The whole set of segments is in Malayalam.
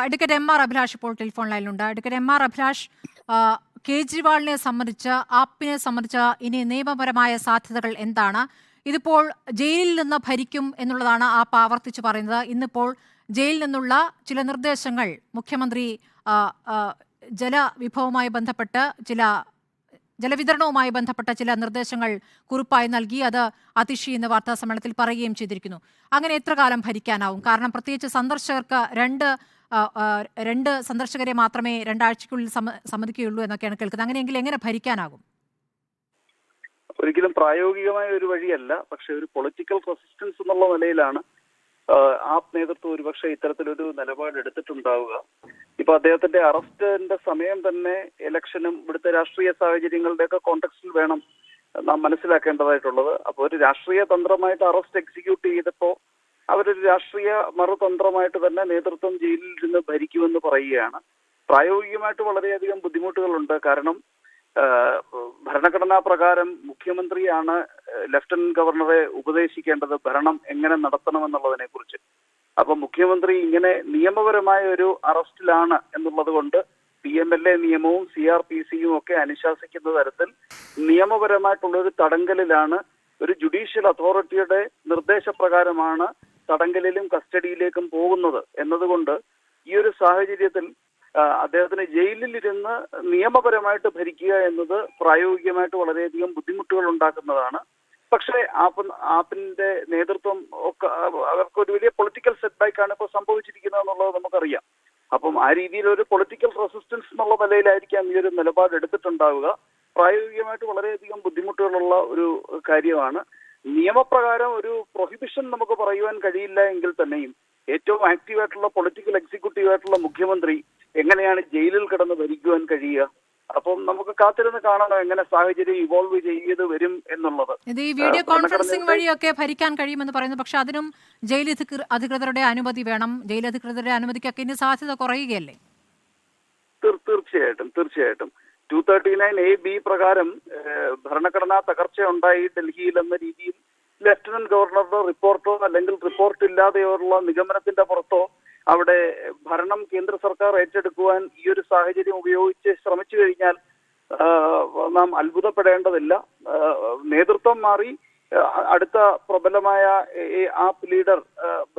Advocate M R. അഭിലാഷ് ഇപ്പോൾ ടെലിഫോൺ ലൈനിലുണ്ട്. Advocate M R. അഭിലാഷ്, കേജ്രിവാളിനെ സംബന്ധിച്ച്, ആപ്പിനെ സംബന്ധിച്ച് ഇനി നിയമപരമായ സാധ്യതകൾ എന്താണ്? ഇതിപ്പോൾ ജയിലിൽ നിന്ന് ഭരിക്കും എന്നുള്ളതാണ് ആപ്പ് ആവർത്തിച്ച് പറയുന്നത്. ഇന്നിപ്പോൾ ജയിലിൽ നിന്നുള്ള ചില നിർദ്ദേശങ്ങൾ മുഖ്യമന്ത്രി ജലവിഭവവുമായി ബന്ധപ്പെട്ട് ജലവിതരണവുമായി ബന്ധപ്പെട്ട ചില നിർദ്ദേശങ്ങൾ കുറിപ്പായി നൽകി. അത് അതിഷി ഇന്ന് വാർത്താ സമ്മേളനത്തിൽ പറയുകയും ചെയ്തിരിക്കുന്നു. അങ്ങനെ എത്ര കാലം ഭരിക്കാനാവും? കാരണം പ്രത്യേകിച്ച് സന്ദർശകർക്ക് രണ്ട് സന്ദർശകരെ മാത്രമേ 2 ആഴ്ചയ്ക്കുള്ളിൽ സമ്മതിക്കുകയുള്ളൂ എന്നൊക്കെയാണ് കേൾക്കുന്നത്. അങ്ങനെയെങ്കിൽ എങ്ങനെ ഭരിക്കാനാകും? ഒരിക്കലും പ്രായോഗികമായ ഒരു വഴിയല്ല. പക്ഷെ ഒരു പൊളിറ്റിക്കൽ റെസിസ്റ്റൻസ് എന്നുള്ള നിലയിലാണ് ആപ്പ് നേതൃത്വം ഒരുപക്ഷെ ഇത്തരത്തിലൊരു നിലപാട് എടുത്തിട്ടുണ്ടാവുക. ഇപ്പൊ അദ്ദേഹത്തിന്റെ അറസ്റ്റിന്റെ സമയം തന്നെ ഇലക്ഷനും ഇവിടുത്തെ രാഷ്ട്രീയ സാഹചര്യങ്ങളുടെയൊക്കെ കോണ്ടെക്സ്റ്റിൽ വേണം നാം മനസ്സിലാക്കേണ്ടതായിട്ടുള്ളത്. അപ്പോൾ ഒരു രാഷ്ട്രീയ തന്ത്രമായിട്ട് അറസ്റ്റ് എക്സിക്യൂട്ട് ചെയ്തപ്പോൾ അവരൊരു രാഷ്ട്രീയ മറുതന്ത്രമായിട്ട് തന്നെ നേതൃത്വം ജയിലിൽ ഇരുന്ന് ഭരിക്കുമെന്ന് പറയുകയാണ്. പ്രായോഗികമായിട്ട് വളരെയധികം ബുദ്ധിമുട്ടുകളുണ്ട്. കാരണം ഭരണഘടനാ പ്രകാരം മുഖ്യമന്ത്രിയാണ് ലഫ്റ്റനന്റ് ഗവർണറെ ഉപദേശിക്കേണ്ടത് ഭരണം എങ്ങനെ നടത്തണമെന്നുള്ളതിനെ കുറിച്ച്. അപ്പൊ മുഖ്യമന്ത്രി ഇങ്ങനെ നിയമപരമായ ഒരു അറസ്റ്റിലാണ് എന്നുള്ളത് കൊണ്ട് PMLA നിയമവും CRPCയും ഒക്കെ അനുശാസിക്കുന്ന തരത്തിൽ നിയമപരമായിട്ടുള്ള ഒരു തടങ്കലിലാണ്, ഒരു ജുഡീഷ്യൽ അതോറിറ്റിയുടെ നിർദ്ദേശപ്രകാരമാണ് തടങ്കലിലും കസ്റ്റഡിയിലേക്കും പോകുന്നത് എന്നതുകൊണ്ട് ഈ ഒരു സാഹചര്യത്തിൽ അദ്ദേഹത്തിന് ജയിലിലിരുന്ന് നിയമപരമായിട്ട് ഭരിക്കുക എന്നത് പ്രായോഗികമായിട്ട് വളരെയധികം ബുദ്ധിമുട്ടുകൾ ഉണ്ടാക്കുന്നതാണ്. പക്ഷേ ആപ്പിന്റെ നേതൃത്വം ഒക്കെ അവർക്ക് ഒരു വലിയ പൊളിറ്റിക്കൽ സെറ്റ് ബാക്കാണ് ഇപ്പോൾ സംഭവിച്ചിരിക്കുന്നത് എന്നുള്ളത് നമുക്കറിയാം. അപ്പം ആ രീതിയിൽ ഒരു പൊളിറ്റിക്കൽ റെസിസ്റ്റൻസ് എന്നുള്ള നിലയിലായിരിക്കാം ഈ ഒരു നിലപാട് എടുത്തിട്ടുണ്ടാവുക. പ്രായോഗികമായിട്ട് വളരെയധികം ബുദ്ധിമുട്ടുകളുള്ള ഒരു കാര്യമാണ്. നിയമപ്രകാരം ഒരു പ്രൊഹിബിഷൻ നമുക്ക് പറയുവാൻ കഴിയില്ല എങ്കിൽ തന്നെയും ഏറ്റവും ആക്റ്റീവായിട്ടുള്ള പൊളിറ്റിക്കൽ എക്സിക്യൂട്ടീവായിട്ടുള്ള മുഖ്യമന്ത്രി എങ്ങനെയാണ് ജയിലിൽ കിടന്ന് ഭരിക്കുവാൻ കഴിയുക? അപ്പം നമുക്ക് കാത്തിരുന്ന് കാണണം എങ്ങനെ സാഹചര്യം ഇവോൾവ് ചെയ്ത് വരും എന്നുള്ളത്. ഇത് ഈ വീഡിയോ കോൺഫറൻസിംഗ് വഴിയൊക്കെ ഭരിക്കാൻ കഴിയുമെന്ന് പറയുന്നു. പക്ഷെ അതിനും ജയിൽ അധികൃതരുടെ അനുമതി വേണം. ജയിൽ അധികൃതരുടെ അനുമതിക്കൊക്കെ ഇനി സാധ്യത കുറയുകയല്ലേ? തീർച്ചയായിട്ടും 239A(b) പ്രകാരം ഭരണഘടനാ തകർച്ച ഉണ്ടായി ഡൽഹിയിൽ എന്ന രീതിയിൽ ലഫ്റ്റനന്റ് ഗവർണറുടെ റിപ്പോർട്ടോ അല്ലെങ്കിൽ റിപ്പോർട്ട് ഇല്ലാതെയുള്ള നിഗമനത്തിന്റെ പുറത്തോ അവിടെ ഭരണം കേന്ദ്ര സർക്കാർ ഏറ്റെടുക്കുവാൻ ഈ ഒരു സാഹചര്യം ഉപയോഗിച്ച് ശ്രമിച്ചു കഴിഞ്ഞാൽ നാം അത്ഭുതപ്പെടേണ്ടതില്ല. നേതൃത്വം മാറി അടുത്ത പ്രബലമായ ആപ്പ് ലീഡർ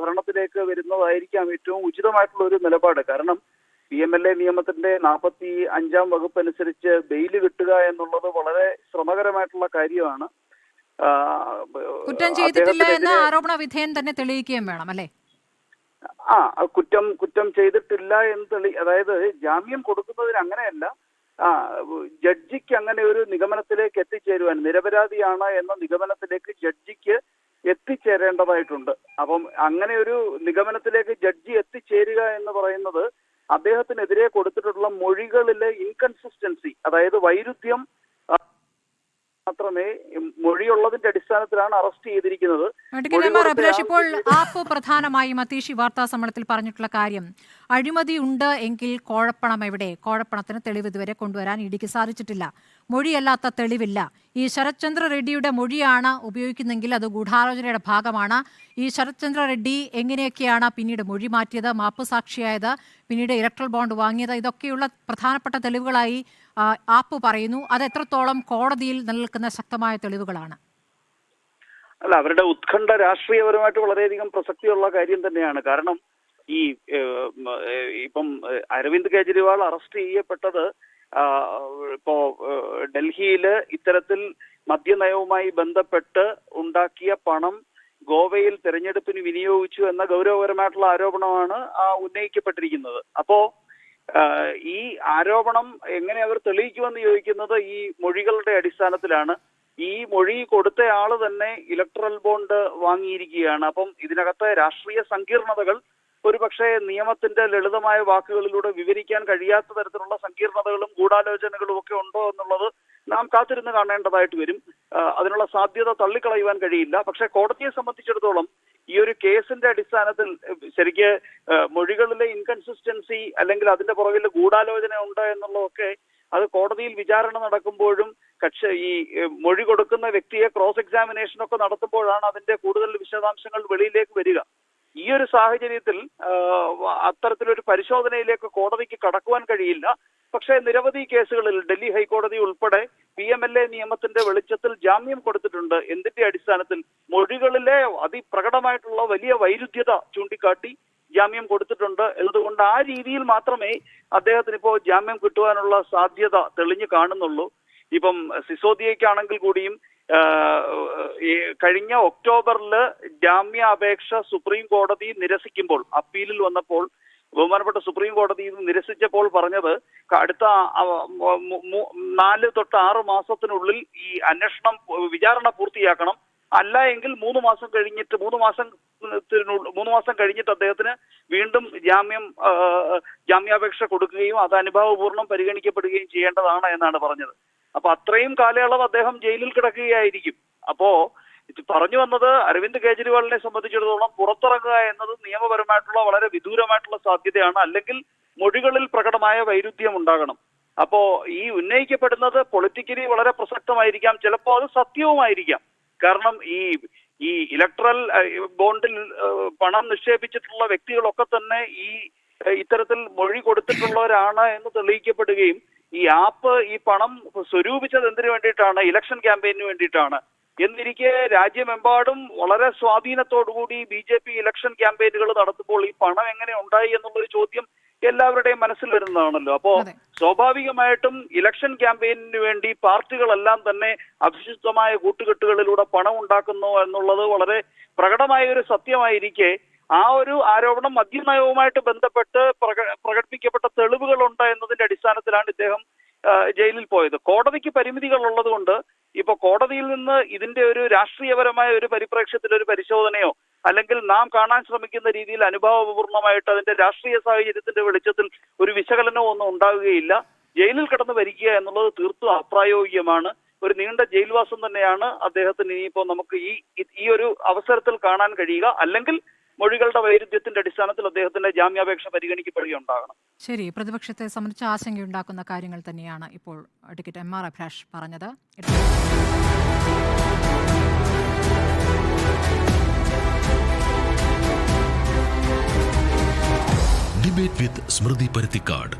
ഭരണത്തിലേക്ക് വരുന്നതായിരിക്കാം ഏറ്റവും ഉചിതമായിട്ടുള്ള ഒരു നിലപാട്. കാരണം PMLA നിയമത്തിന്റെ 45-ാം വകുപ്പ് അനുസരിച്ച് ബെയില് കിട്ടുക എന്നുള്ളത് വളരെ ശ്രമകരമായിട്ടുള്ള കാര്യമാണ്. കുറ്റം ചെയ്തിട്ടില്ല എന്ന ആരോപണ വിധേയൻ തന്നെ തെളിയിക്കുകയും വേണം അല്ലേ? കുറ്റം ചെയ്തിട്ടില്ല എന്ന് അതായത് ജാമ്യം കൊടുക്കുന്നതിന് അങ്ങനെയല്ല, ജഡ്ജിക്ക് അങ്ങനെ ഒരു നിഗമനത്തിലേക്ക് എത്തിച്ചേരുവാൻ, നിരപരാധിയാണ് എന്ന നിഗമനത്തിലേക്ക് ജഡ്ജിക്ക് എത്തിച്ചേരേണ്ടതായിട്ടുണ്ട്. അപ്പം അങ്ങനെ ഒരു നിഗമനത്തിലേക്ക് ജഡ്ജി എത്തിച്ചേരുക എന്ന് പറയുന്നത് അദ്ദേഹത്തിനെതിരെ കൊടുത്തിട്ടുള്ള മൊഴികളിലെ ഇൻകൺസിസ്റ്റൻസി, അതായത് വൈരുദ്ധ്യം മാത്രമേ, മൊഴിയുള്ളതിന്റെ അടിസ്ഥാനത്തിലാണ് അറസ്റ്റ് ചെയ്തിരിക്കുന്നത്. അഭിലാഷ്, ഇപ്പോൾ ആപ്പ് പ്രധാനമായും അതീഷി വാർത്താ സമ്മേളനത്തിൽ പറഞ്ഞിട്ടുള്ള കാര്യം, അഴിമതി ഉണ്ട് എങ്കിൽ കോഴപ്പണം എവിടെ? കോഴപ്പണത്തിന് തെളിവ് ഇതുവരെ കൊണ്ടുവരാൻ ഇഡിക്ക് സാധിച്ചിട്ടില്ല. മൊഴിയല്ലാത്ത തെളിവില്ല. ഈ ശരത് ചന്ദ്ര റെഡ്ഡിയുടെ മൊഴിയാണ് ഉപയോഗിക്കുന്നെങ്കിൽ അത് ഗൂഢാലോചനയുടെ ഭാഗമാണ്. ഈ ശരത് ചന്ദ്ര റെഡ്ഡി എങ്ങനെയൊക്കെയാണ് പിന്നീട് മൊഴി മാറ്റിയത്, മാപ്പ് സാക്ഷിയായത്, പിന്നീട് ഇലക്ട്രൽ ബോണ്ട് വാങ്ങിയത്, ഇതൊക്കെയുള്ള പ്രധാനപ്പെട്ട തെളിവുകളായി ആപ്പ് പറയുന്നു. അത് എത്രത്തോളം കോടതിയിൽ നിലനിൽക്കുന്ന ശക്തമായ തെളിവുകളാണ്? അല്ല, അവരുടെ ഉത്കണ്ഠ രാഷ്ട്രീയപരമായിട്ട് വളരെയധികം പ്രസക്തിയുള്ള കാര്യം തന്നെയാണ്. കാരണം ഈ ഇപ്പം അരവിന്ദ് കെജ്രിവാൾ അറസ്റ്റ് ചെയ്യപ്പെട്ടത് ഇപ്പോ ഡൽഹിയില് ഇത്തരത്തിൽ മദ്യനയവുമായി ബന്ധപ്പെട്ട് ഉണ്ടാക്കിയ പണം ഗോവയിൽ തെരഞ്ഞെടുപ്പിന് വിനിയോഗിച്ചു എന്ന ഗൗരവപരമായിട്ടുള്ള ആരോപണമാണ് ഉന്നയിക്കപ്പെട്ടിരിക്കുന്നത്. അപ്പോ ഈ ആരോപണം എങ്ങനെ അവർ തെളിയിക്കുമെന്ന് ചോദിക്കുന്നത് ഈ മൊഴികളുടെ അടിസ്ഥാനത്തിലാണ്. ഈ മൊഴി കൊടുത്തയാള് തന്നെ ഇലക്ട്രൽ ബോണ്ട് വാങ്ങിയിരിക്കുകയാണ്. അപ്പം ഇതിനകത്തെ രാഷ്ട്രീയ സങ്കീർണതകൾ ഒരുപക്ഷെ നിയമത്തിന്റെ ലളിതമായ വാക്കുകളിലൂടെ വിവരിക്കാൻ കഴിയാത്ത തരത്തിലുള്ള സങ്കീർണതകളും ഗൂഢാലോചനകളും ഒക്കെ ഉണ്ടോ എന്നുള്ളത് നാം കാത്തിരുന്ന് കാണേണ്ടതായിട്ട് വരും. അതിനുള്ള സാധ്യത തള്ളിക്കളയുവാൻ കഴിയില്ല. പക്ഷെ കോടതിയെ സംബന്ധിച്ചിടത്തോളം ഈ ഒരു കേസിന്റെ അടിസ്ഥാനത്തിൽ ശരിക്ക് മൊഴികളിലെ ഇൻകൺസിസ്റ്റൻസി അല്ലെങ്കിൽ അതിന്റെ പുറകിൽ ഗൂഢാലോചന ഉണ്ട് എന്നുള്ളതൊക്കെ അത് കോടതിയിൽ വിചാരണ നടക്കുമ്പോഴും ഈ മൊഴി കൊടുക്കുന്ന വ്യക്തിയെ ക്രോസ് എക്സാമിനേഷൻ ഒക്കെ നടത്തുമ്പോഴാണ് അതിന്റെ കൂടുതൽ വിശദാംശങ്ങൾ വെളിയിലേക്ക് വരിക. ഈ ഒരു സാഹചര്യത്തിൽ അത്തരത്തിലൊരു പരിശോധനയിലേക്ക് കോടതിക്ക് കടക്കുവാൻ കഴിയില്ല. പക്ഷേ നിരവധി കേസുകളിൽ ഡൽഹി ഹൈക്കോടതി ഉൾപ്പെടെ PMLA നിയമത്തിന്റെ വെളിച്ചത്തിൽ ജാമ്യം കൊടുത്തിട്ടുണ്ട്. എന്തിന്റെ അടിസ്ഥാനത്തിൽ? മൊഴികളിലെ അതിപ്രകടമായിട്ടുള്ള വലിയ വൈരുദ്ധ്യത ചൂണ്ടിക്കാട്ടി ജാമ്യം കൊടുത്തിട്ടുണ്ട് എന്നതുകൊണ്ട് ആ രീതിയിൽ മാത്രമേ അദ്ദേഹത്തിന് ഇപ്പോൾ ജാമ്യം കിട്ടുവാനുള്ള സാധ്യത തെളിഞ്ഞു കാണുന്നുള്ളൂ. ഇപ്പം സിസോദിയയ്ക്കാണെങ്കിൽ കൂടിയും കഴിഞ്ഞ ഒക്ടോബറിൽ ജാമ്യാപേക്ഷ സുപ്രീം കോടതി നിരസിക്കുമ്പോൾ, അപ്പീലിൽ വന്നപ്പോൾ ബഹുമാനപ്പെട്ട സുപ്രീം കോടതി നിരസിച്ചപ്പോൾ പറഞ്ഞത് അടുത്ത 4 തൊട്ട് 6 മാസത്തിനുള്ളിൽ ഈ അന്വേഷണം വിചാരണ പൂർത്തിയാക്കണം, അല്ല എങ്കിൽ 3 മാസം കഴിഞ്ഞിട്ട് അദ്ദേഹത്തിന് വീണ്ടും ജാമ്യാപേക്ഷ കൊടുക്കുകയും അത് അനുഭാവപൂർണ്ണം പരിഗണിക്കപ്പെടുകയും ചെയ്യേണ്ടതാണ് എന്നാണ് പറഞ്ഞത്. അപ്പൊ അത്രയും കാലയളവ് അദ്ദേഹം ജയിലിൽ കിടക്കുകയായിരിക്കും. അപ്പോ പറഞ്ഞു വന്നത്, അരവിന്ദ് കെജ്രിവാളിനെ സംബന്ധിച്ചിടത്തോളം പുറത്തിറങ്ങുക എന്നത് നിയമപരമായിട്ടുള്ള വളരെ വിദൂരമായിട്ടുള്ള സാധ്യതയാണ്. അല്ലെങ്കിൽ മൊഴികളിൽ പ്രകടമായ വൈരുദ്ധ്യം ഉണ്ടാകണം. അപ്പോ ഈ ഉന്നയിക്കപ്പെടുന്നത് പൊളിറ്റിക്കലി വളരെ പ്രസക്തമായിരിക്കാം, ചിലപ്പോൾ അത് സത്യവുമായിരിക്കാം. കാരണം ഈ ഇലക്ട്രൽ ബോണ്ടിൽ പണം നിക്ഷേപിച്ചിട്ടുള്ള വ്യക്തികളൊക്കെ തന്നെ ഇത്തരത്തിൽ മൊഴി കൊടുത്തിട്ടുള്ളവരാണ് എന്ന് തെളിയിക്കപ്പെടുകയും ഈ ആപ്പ് ഈ പണം സ്വരൂപിച്ചത് എന്തിനു വേണ്ടിയിട്ടാണ്? ഇലക്ഷൻ ക്യാമ്പയിന് വേണ്ടിയിട്ടാണ് എന്നിരിക്കെ രാജ്യമെമ്പാടും വളരെ സ്വാധീനത്തോടുകൂടി BJP ഇലക്ഷൻ ക്യാമ്പയിനുകൾ നടത്തുമ്പോൾ ഈ പണം എങ്ങനെ ഉണ്ടായി എന്നുള്ളൊരു ചോദ്യം എല്ലാവരുടെയും മനസ്സിൽ വരുന്നതാണല്ലോ. അപ്പോ സ്വാഭാവികമായിട്ടും ഇലക്ഷൻ ക്യാമ്പയിനു വേണ്ടി പാർട്ടികളെല്ലാം തന്നെ അഭിഷിക്തമായ കൂട്ടുകെട്ടുകളിലൂടെ പണം ഉണ്ടാക്കുന്നു എന്നുള്ളത് വളരെ പ്രകടമായ ഒരു സത്യമായിരിക്കെ ആ ഒരു ആരോപണം മദ്യനയവുമായിട്ട് ബന്ധപ്പെട്ട് പ്രകടിപ്പിക്കപ്പെട്ട തെളിവുകളുണ്ട് എന്നതിന്റെ അടിസ്ഥാനത്തിലാണ് ഇദ്ദേഹം ജയിലിൽ പോയത്. കോടതിക്ക് പരിമിതികൾ ഉള്ളത് കൊണ്ട് ഇപ്പൊ കോടതിയിൽ നിന്ന് ഇതിന്റെ ഒരു രാഷ്ട്രീയപരമായ ഒരു പരിപ്രേക്ഷ്യത്തിൽ ഒരു പരിശോധനയോ അല്ലെങ്കിൽ നാം കാണാൻ ശ്രമിക്കുന്ന രീതിയിൽ അനുഭാവപൂർണമായിട്ട് അതിന്റെ രാഷ്ട്രീയ സാഹചര്യത്തിന്റെ വെളിച്ചത്തിൽ ഒരു വിശകലനമോ ഒന്നും ഉണ്ടാവുകയില്ല. ജയിലിൽ കിടന്ന് ഭരിക്കുക എന്നുള്ളത് തീർത്തും അപ്രായോഗികമാണ്. ഒരു നീണ്ട ജയിൽവാസം തന്നെയാണ് അദ്ദേഹത്തിന് ഇനിയിപ്പോ നമുക്ക് ഈ ഒരു അവസരത്തിൽ കാണാൻ കഴിയുക. അല്ലെങ്കിൽ മൊഴികളുടെ വൈരുദ്ധ്യത്തിന്റെ അടിസ്ഥാനത്തിൽ അദ്ദേഹത്തിന്റെ ജാമ്യാപേക്ഷ പരിഗണിക്കപ്പെടുകയുണ്ടാകണം. ശരി, പ്രതിപക്ഷത്തെ സംബന്ധിച്ച് ആശങ്കയുണ്ടാക്കുന്ന കാര്യങ്ങൾ തന്നെയാണ് ഇപ്പോൾ അഡ്വക്കേറ്റ് MR അഭിലാഷ് പറഞ്ഞത്. ഡിബേറ്റ് വിത്ത് സ്മൃതി പരുത്തിക്കാട്.